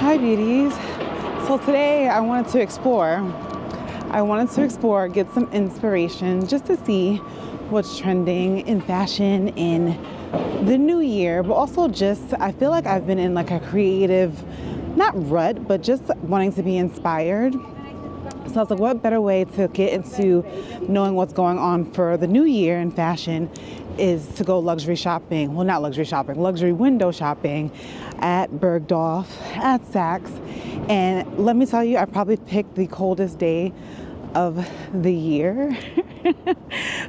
Hi beauties. So today I wanted to explore, get some inspiration just to see what's trending in fashion in the new year, but also just, I feel like I've been in like a creative, not rut, but just wanting to be inspired. So I was like, what better way to get into knowing what's going on for the new year in fashion is to go luxury shopping. Well, not luxury shopping, luxury window shopping at Bergdorf, at Saks. And let me tell you, I probably picked the coldest day of the year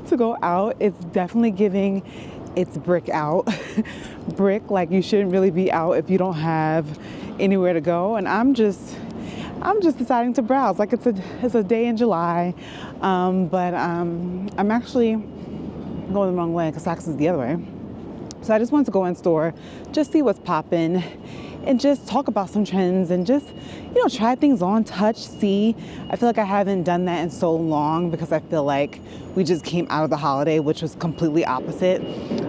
to go out. It's definitely giving its brick out. Brick, like you shouldn't really be out if you don't have anywhere to go. And I'm just deciding to browse. Like it's a day in July, but I'm actually going the wrong way because Saks is the other way. So I just wanted to go in store, just see what's popping, and just talk about some trends and just, try things on, touch, see. I feel like I haven't done that in so long because I feel like we just came out of the holiday, which was completely opposite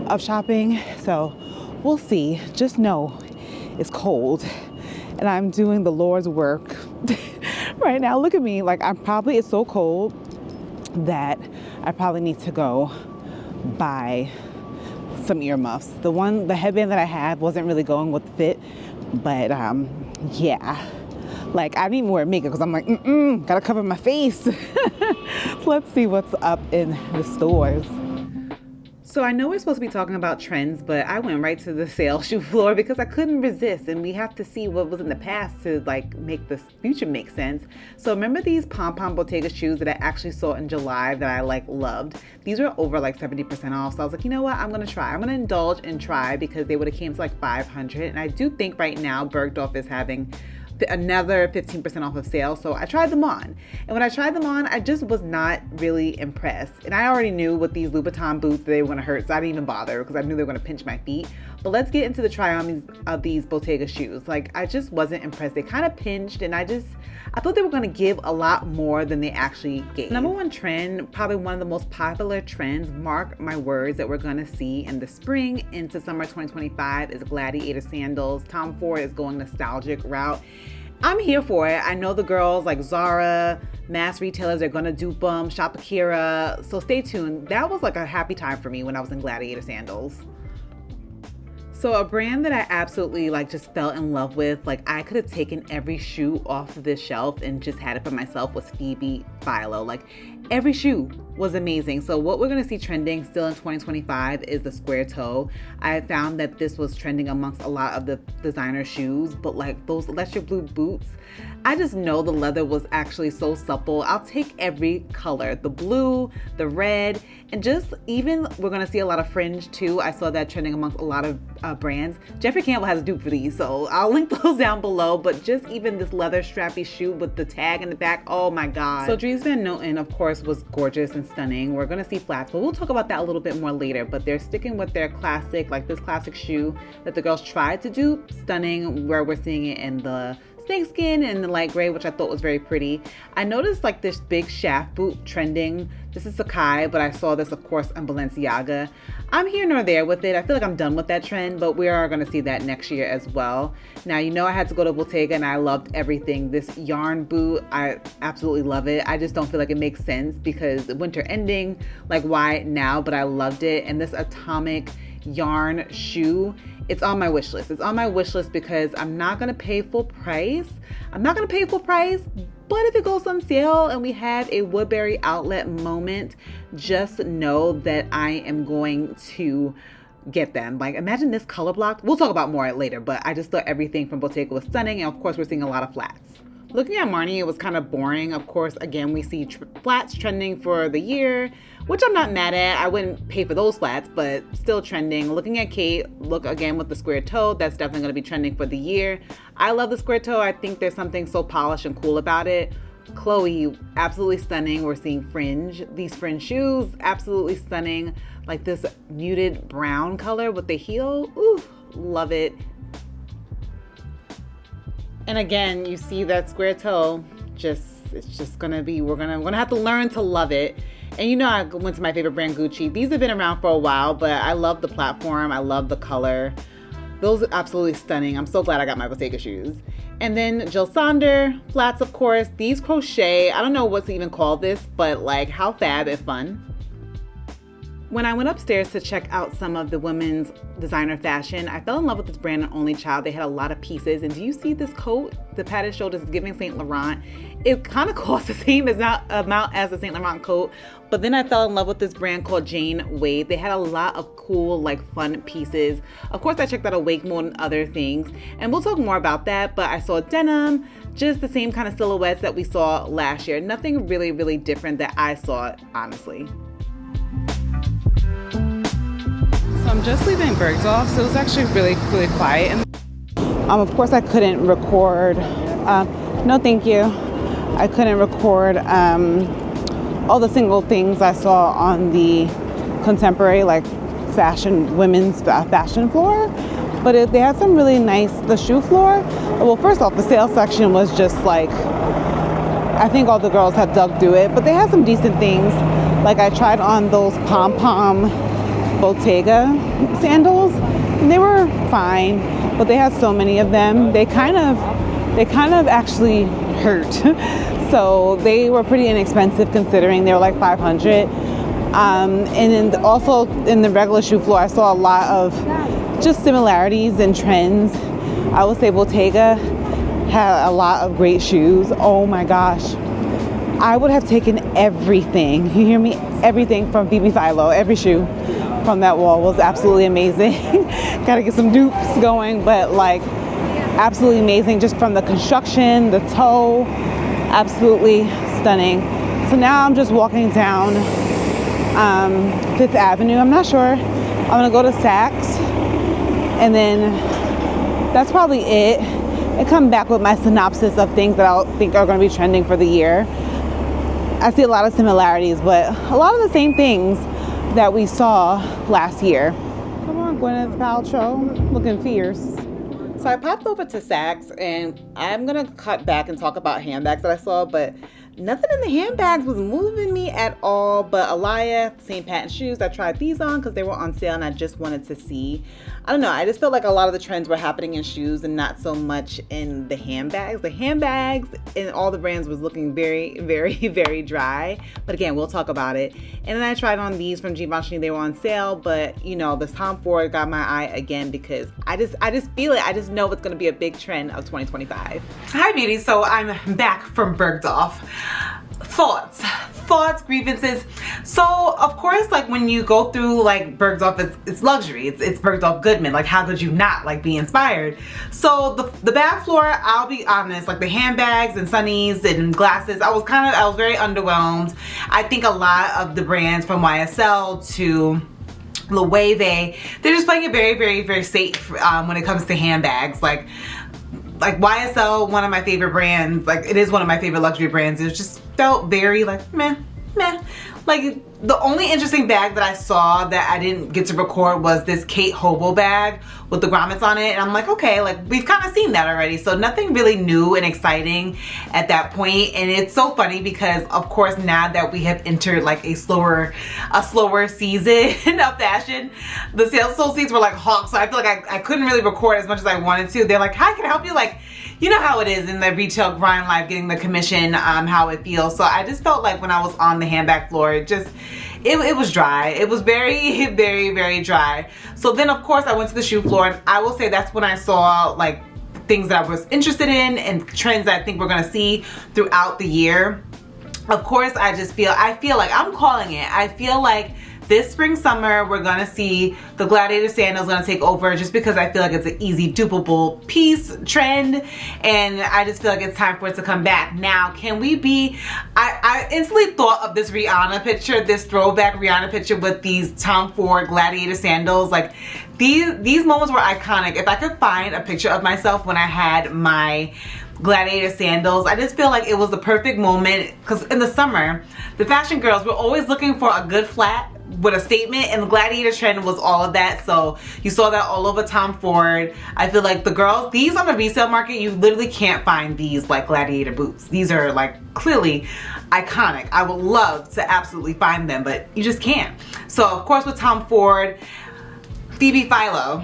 of shopping. So we'll see. Just know it's cold and I'm doing the Lord's work right now. Look at me. Like it's so cold that I probably need to go buy some earmuffs. The headband that I have wasn't really going with the fit, but yeah. Like I didn't even wear makeup because I'm like, gotta cover my face. Let's see what's up in the stores. So I know we're supposed to be talking about trends, but I went right to the sale shoe floor because I couldn't resist, and we have to see what was in the past to make the future make sense. So remember these pom-pom Bottega shoes that I actually saw in July that I loved? These were over 70% off. So I was like, you know what? I'm gonna try. I'm gonna indulge and try because they would have came to $500. And I do think right now Bergdorf is having another 15% off of sale. So I tried them on. And when I tried them on, I just was not really impressed. And I already knew with these Louboutin boots they were going to hurt, so I didn't even bother because I knew they were going to pinch my feet. But let's get into the try-on of these Bottega shoes. I just wasn't impressed. They kind of pinched, and I thought they were going to give a lot more than they actually gave. Number one trend, probably one of the most popular trends, mark my words, that we're going to see in the spring into summer 2025 is gladiator sandals. Tom Ford is going nostalgic route. I'm here for it. I know the girls like Zara, mass retailers are gonna dupe them, Shop Akira, so stay tuned. That was a happy time for me when I was in gladiator sandals. So a brand that I absolutely just fell in love with, I could have taken every shoe off of this shelf and just had it for myself, was Phoebe Philo. Every shoe was amazing. So what we're gonna see trending still in 2025 is the square toe. I found that this was trending amongst a lot of the designer shoes, but those electric blue boots, I just know the leather was actually so supple. I'll take every color, the blue, the red, and just even we're gonna see a lot of fringe too. I saw that trending amongst a lot of brands. Jeffrey Campbell has a dupe for these, so I'll link those down below, but just even this leather strappy shoe with the tag in the back, oh my God. So Dries Van Noten, of course, was gorgeous and stunning. We're gonna see flats, but we'll talk about that a little bit more later, but they're sticking with their classic, this classic shoe that the girls tried to do, stunning, where we're seeing it in the snakeskin and the light gray, which I thought was very pretty. I noticed this big shaft boot trending. This is Sacai, but I saw this, of course, on Balenciaga. I'm here nor there with it. I feel like I'm done with that trend, but we are going to see that next year as well. Now, I had to go to Bottega and I loved everything. This yarn boot, I absolutely love it. I just don't feel like it makes sense because winter ending, why now? But I loved it. And this atomic yarn shoe, it's on my wish list. It's on my wish list because I'm not going to pay full price. But if it goes on sale and we have a Woodbury outlet moment, just know that I am going to get them. Imagine this color block. We'll talk about more later, but I just thought everything from Bottega was stunning. And of course, we're seeing a lot of flats. Looking at Marni, it was kind of boring. Of course, again, we see flats trending for the year, which I'm not mad at. I wouldn't pay for those flats, but still trending. Looking at Kate, look again with the square toe. That's definitely going to be trending for the year. I love the square toe. I think there's something so polished and cool about it. Chloe, absolutely stunning. We're seeing fringe. These fringe shoes, absolutely stunning. This muted brown color with the heel. Ooh, love it. And again, you see that square toe, it's just gonna be, we're gonna have to learn to love it. And I went to my favorite brand, Gucci. These have been around for a while, but I love the platform. I love the color. Those are absolutely stunning. I'm so glad I got my Bottega shoes. And then Jill Sander flats, of course. These crochet, I don't know what to even call this, but like how fab and fun. When I went upstairs to check out some of the women's designer fashion, I fell in love with this brand, Only Child. They had a lot of pieces. And do you see this coat? The padded shoulders is giving Saint Laurent. It kind of costs the same amount as the Saint Laurent coat. But then I fell in love with this brand called Jane Wade. They had a lot of cool, like fun pieces. Of course, I checked out Awake Mode and other things. And we'll talk more about that. But I saw denim, just the same kind of silhouettes that we saw last year. Nothing really, really different that I saw, honestly. So I'm just leaving Bergdorf, so it was actually really, really quiet. And of course, I couldn't record. No, thank you. I couldn't record all the single things I saw on the contemporary, like fashion, women's fashion floor. But they had some really nice, the shoe floor. Well, first off, the sales section was just like, I think all the girls had dug through it, but they had some decent things. Like I tried on those pom-pom Bottega sandals, and they were fine, but they had so many of them. They kind of actually hurt. So they were pretty inexpensive considering they were like $500. And then also in the regular shoe floor, I saw a lot of just similarities and trends. I would say Bottega had a lot of great shoes. Oh my gosh. I would have taken everything. You hear me? Everything from Phoebe Philo, every shoe from that wall was absolutely amazing. Gotta get some dupes going, but like absolutely amazing just from the construction, the toe, absolutely stunning. So now I'm just walking down Fifth Avenue. I'm not sure. I'm gonna go to Saks and then that's probably it. And come back with my synopsis of things that I think are gonna be trending for the year. I see a lot of similarities, but a lot of the same things that we saw last year. Come on, Gwyneth Paltrow, looking fierce. So I popped over to Saks, and I'm gonna cut back and talk about handbags that I saw, but nothing in the handbags was moving me at all. But Alaya, St. Patent shoes, I tried these on because they were on sale and I just wanted to see. I don't know, I just felt like a lot of the trends were happening in shoes and not so much in the handbags. The handbags in all the brands was looking very, very, very dry. But again, we'll talk about it. And then I tried on these from Givenchy. They were on sale, but you know, this Tom Ford got my eye again because I just feel it. I just know it's gonna be a big trend of 2025. Hi beauty, so I'm back from Bergdorf. Thoughts, grievances. So of course, like when you go through like Bergdorf, it's luxury. It's Bergdorf Goodman. Like how could you not like be inspired? So the bag floor, I'll be honest, like the handbags and sunnies and glasses, I was very underwhelmed. I think a lot of the brands from YSL to Loewe, they're just playing it very, very, very safe when it comes to handbags. Like YSL, one of my favorite brands, like it is one of my favorite luxury brands. It just felt very like meh. Like the only interesting bag that I saw that I didn't get to record was this Kate Hobo bag with the grommets on it. And I'm like, okay, like we've kind of seen that already. So nothing really new and exciting at that point. And it's so funny because of course, now that we have entered like a slower season of fashion, the sales associates were like hawks. So I feel like I couldn't really record as much as I wanted to. They're like, hi, can I help you? Like, you know how it is in the retail grind life, getting the commission, how it feels. So I just felt like when I was on the handbag floor, it was dry. It was very, very, very dry. So then of course I went to the shoe floor, and I will say that's when I saw like things that I was interested in and trends that I think we're gonna see throughout the year. Of course, I feel like I'm calling it. I feel like this spring summer we're gonna see the gladiator sandals gonna take over, just because I feel like it's an easy dupable piece trend, and I just feel like it's time for it to come back. Now can we be, I instantly thought of this Rihanna picture, this throwback Rihanna picture with these Tom Ford gladiator sandals. Like these moments were iconic. If I could find a picture of myself when I had my gladiator sandals, I just feel like it was the perfect moment, because in the summer the fashion girls were always looking for a good flat with a statement, and the gladiator trend was all of that. So you saw that all over Tom Ford. I feel like the girls, these on the resale market, you literally can't find these like gladiator boots. These are like clearly iconic. I would love to absolutely find them, but you just can't. So of course with Tom Ford, Phoebe Philo,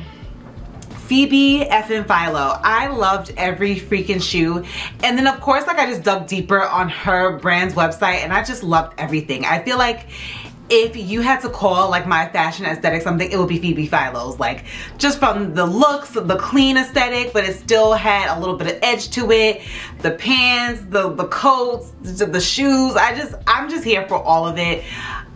Phoebe effing Philo. I loved every freaking shoe. And then of course, like, I just dug deeper on her brand's website and I just loved everything. I feel like if you had to call like my fashion aesthetic something, it would be Phoebe Philo's. Like, just from the looks, the clean aesthetic, but it still had a little bit of edge to it. The pants, the coats, the shoes. I'm just here for all of it.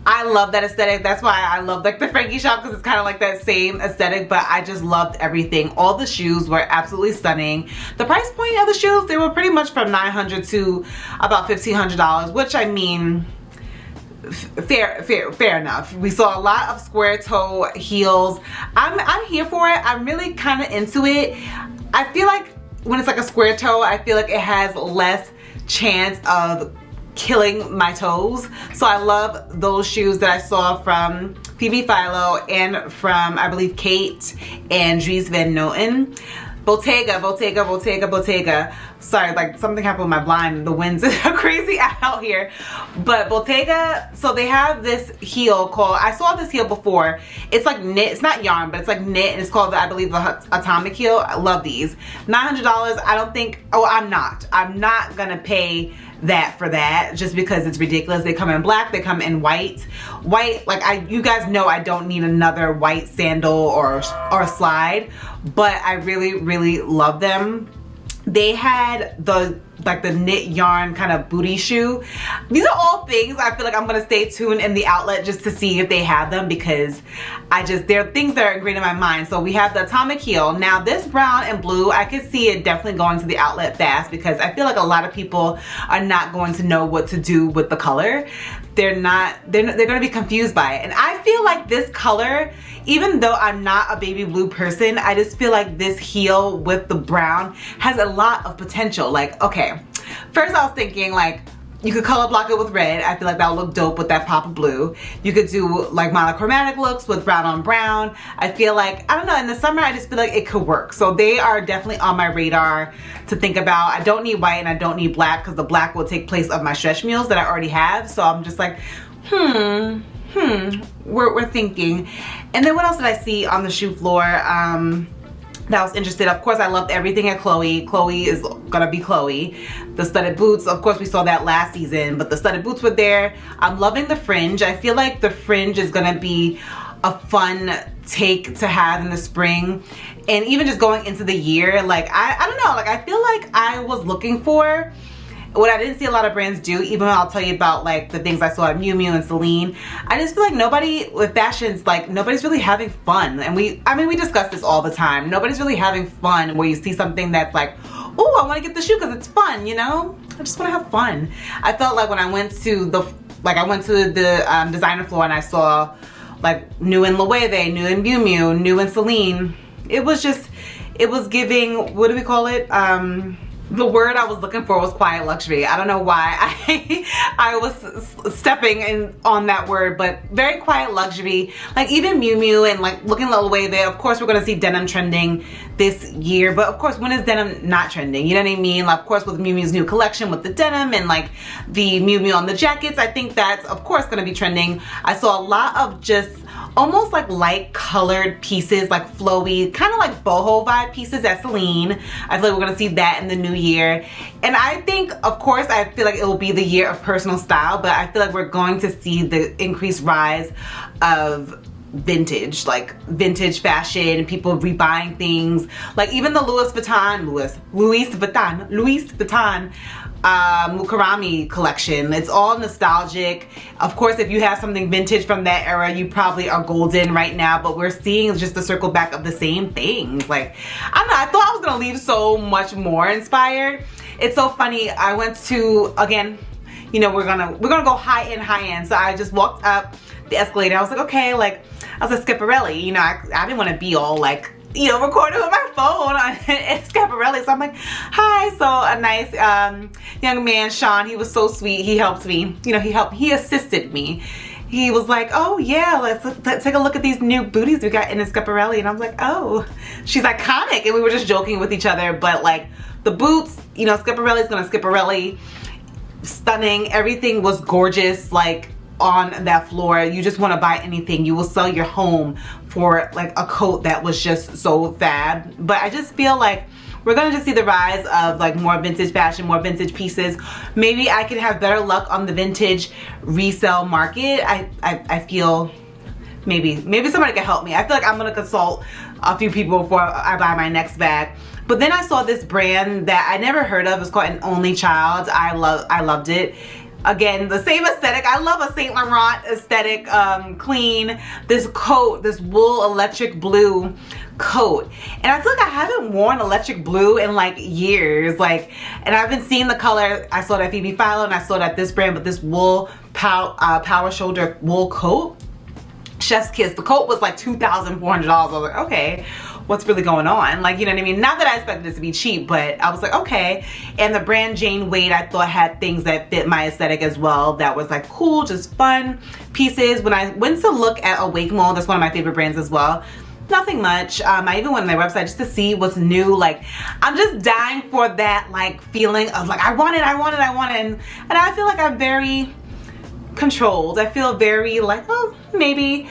I love that aesthetic. That's why I love like the Frankie shop, because it's kind of like that same aesthetic, but I just loved everything. All the shoes were absolutely stunning. The price point of the shoes, they were pretty much from $900 to about $1,500, which, I mean, fair enough. We saw a lot of square toe heels. I'm here for it. I'm really kind of into it. I feel like when it's like a square toe, I feel like it has less chance of killing my toes. So I love those shoes that I saw from Phoebe Philo and from, I believe, Kate and Dries Van Noten. Bottega. Sorry, like something happened with my blind. The winds are crazy out here. But Bottega, so they have this heel called, I saw this heel before. It's like knit, it's not yarn, but it's like knit, and it's called, I believe, the Atomic heel. I love these. $900, I don't think, I'm not gonna pay that for that just because it's ridiculous. They come in black, they come in white, like you guys know I don't need another white sandal or slide, but I really love them. They had the knit yarn kind of booty shoe. These are all things I feel like I'm gonna stay tuned in the outlet just to see if they have them, because they're things that are ingrained in my mind. So we have the Atomic heel. Now this brown and blue, I could see it definitely going to the outlet fast, because I feel like a lot of people are not going to know what to do with the color. They're gonna be confused by it. And I feel like this color, even though I'm not a baby blue person, I just feel like this heel with the brown has a lot of potential. Like, okay, first I was thinking like, you could color block it with red. I feel like that would look dope with that pop of blue. You could do like monochromatic looks with brown on brown. I feel like, I don't know, in the summer I just feel like it could work. So they are definitely on my radar to think about. I don't need white and I don't need black, because the black will take place of my stretch mules that I already have. So I'm just like, we're thinking. And then what else did I see on the shoe floor that I was interested? Of course, I loved everything at Chloe. Chloe is gonna be Chloe. The studded boots, of course, we saw that last season, but the studded boots were there. I'm loving the fringe. I feel like the fringe is gonna be a fun take to have in the spring, and even just going into the year. Like, I don't know, like I feel like I was looking for what I didn't see a lot of brands do, even though I'll tell you about like the things I saw at Miu Miu and Celine. I just feel like nobody with fashions, like nobody's really having fun. And I mean we discuss this all the time. Nobody's really having fun where you see something that's like, oh, I want to get the shoe because it's fun, you know? I just want to have fun. I felt like when I went to the designer floor and I saw like new in Loewe, new in Miu Miu, new in Celine, it was giving, what do we call it? The word I was looking for was quiet luxury. I don't know why I was stepping in on that word, but very quiet luxury. Like even Miu Miu and like looking a little way there. Of course, we're gonna see denim trending this year, but of course, when is denim not trending? You know what I mean? Like, of course, with Miu Miu's new collection with the denim and like the Miu Miu on the jackets, I think that's of course gonna be trending. I saw a lot of just almost like light colored pieces, like flowy, kind of like boho vibe pieces at Celine. I feel like we're gonna see that in the new year. And I think, of course, I feel like it will be the year of personal style, but I feel like we're going to see the increased rise of vintage, like vintage fashion, people rebuying things, like even the Louis Vuitton Mukarami collection. It's all nostalgic. Of course, if you have something vintage from that era, you probably are golden right now, but we're seeing just the circle back of the same things. Like, I don't know, I thought I was gonna leave so much more inspired. It's so funny, I went to, again, you know, we're gonna go high end. So I just walked up the escalator. I was like, okay, like, I was at Schiaparelli, you know, I didn't want to be all like, you know, recording with my phone at Schiaparelli. So I'm like, hi. So a nice young man, Sean, he was so sweet. He helped me, you know, he assisted me. He was like, oh yeah, let's take a look at these new booties we got in the Schiaparelli. And I was like, oh, she's iconic. And we were just joking with each other, but like the boots, you know, Schiaparelli's gonna Schiaparelli. Stunning, everything was gorgeous. Like, on that floor. You just want to buy anything. You will sell your home for like a coat that was just so fab. But I just feel like we're gonna just see the rise of like more vintage fashion, more vintage pieces. Maybe I could have better luck on the vintage resale market. I feel maybe somebody can help me. I feel like I'm gonna consult a few people before I buy my next bag. But then I saw this brand that I never heard of. It's called An Only Child. I loved it. Again, the same aesthetic. I love a Saint Laurent aesthetic, clean. This coat, this wool electric blue coat. And I feel like I haven't worn electric blue in like years. Like, and I've been seeing the color. I saw it at Phoebe Philo and I saw it at this brand, but this wool power shoulder wool coat. Chef's kiss. The coat was like $2,400. I was like, okay, what's really going on? Like, you know what I mean? Not that I expected this to be cheap, but I was like, okay. And the brand Jane Wade, I thought had things that fit my aesthetic as well. That was like cool, just fun pieces. When I went to look at Awake Mall, that's one of my favorite brands as well. Nothing much. I even went on their website just to see what's new. Like, I'm just dying for that like feeling of like, I want it. And I feel like I'm very controlled. I feel very like, oh, maybe.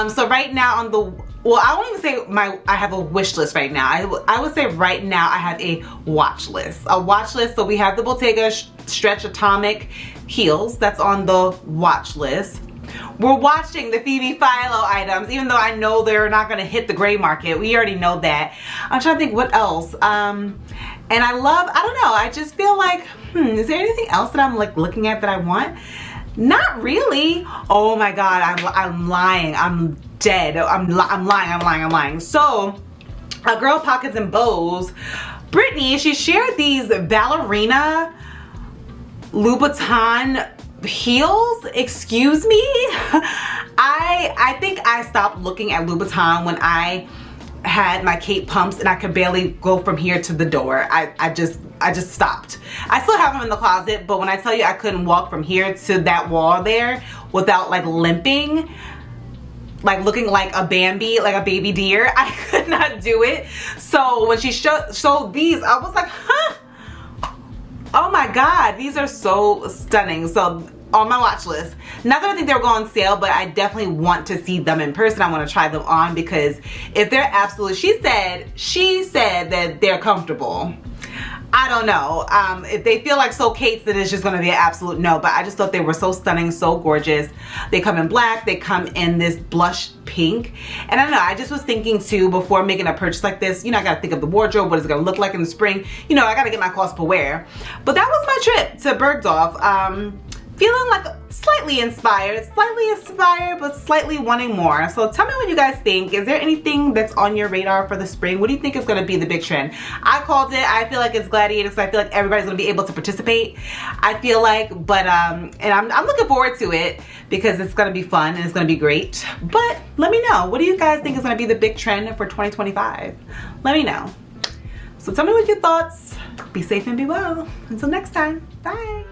So right now on the, well, I won't even say I have a wish list right now. I would say right now I have a watch list. A watch list. So we have the Bottega Stretch Atomic heels. That's on the watch list. We're watching the Phoebe Philo items, even though I know they're not going to hit the gray market. We already know that. I'm trying to think what else. And I don't know. I just feel like, is there anything else that I'm like looking at that I want? Not really. Oh my God, I'm lying. I'm dead. I'm lying. So, a girl pockets and bows, Brittany, she shared these ballerina Louboutin heels. Excuse me. I think I stopped looking at Louboutin when I had my cape pumps and I could barely go from here to the door. I just stopped. I still have them in the closet, but when I tell you I couldn't walk from here to that wall there without like limping, like looking like a Bambi, like a baby deer, I could not do it. So when she showed these, I was like, huh? Oh my God, these are so stunning. So on my watch list. Not that I think they're going on sale, but I definitely want to see them in person. I want to try them on because if they're absolute, she said that they're comfortable. I don't know. If they feel like So Kate's, then it's just going to be an absolute no. But I just thought they were so stunning, so gorgeous. They come in black. They come in this blush pink. And I don't know. I just was thinking too, before making a purchase like this, you know, I got to think of the wardrobe. What is it going to look like in the spring? You know, I got to get my cost per wear. But that was my trip to Bergdorf. Feeling like slightly inspired, but slightly wanting more. So tell me what you guys think. Is there anything that's on your radar for the spring? What do you think is going to be the big trend? I called it. I feel like it's gladiators. I feel like everybody's going to be able to participate. I feel like, but and I'm looking forward to it because it's going to be fun and it's going to be great. But let me know. What do you guys think is going to be the big trend for 2025? Let me know. So tell me what your thoughts. Be safe and be well. Until next time. Bye.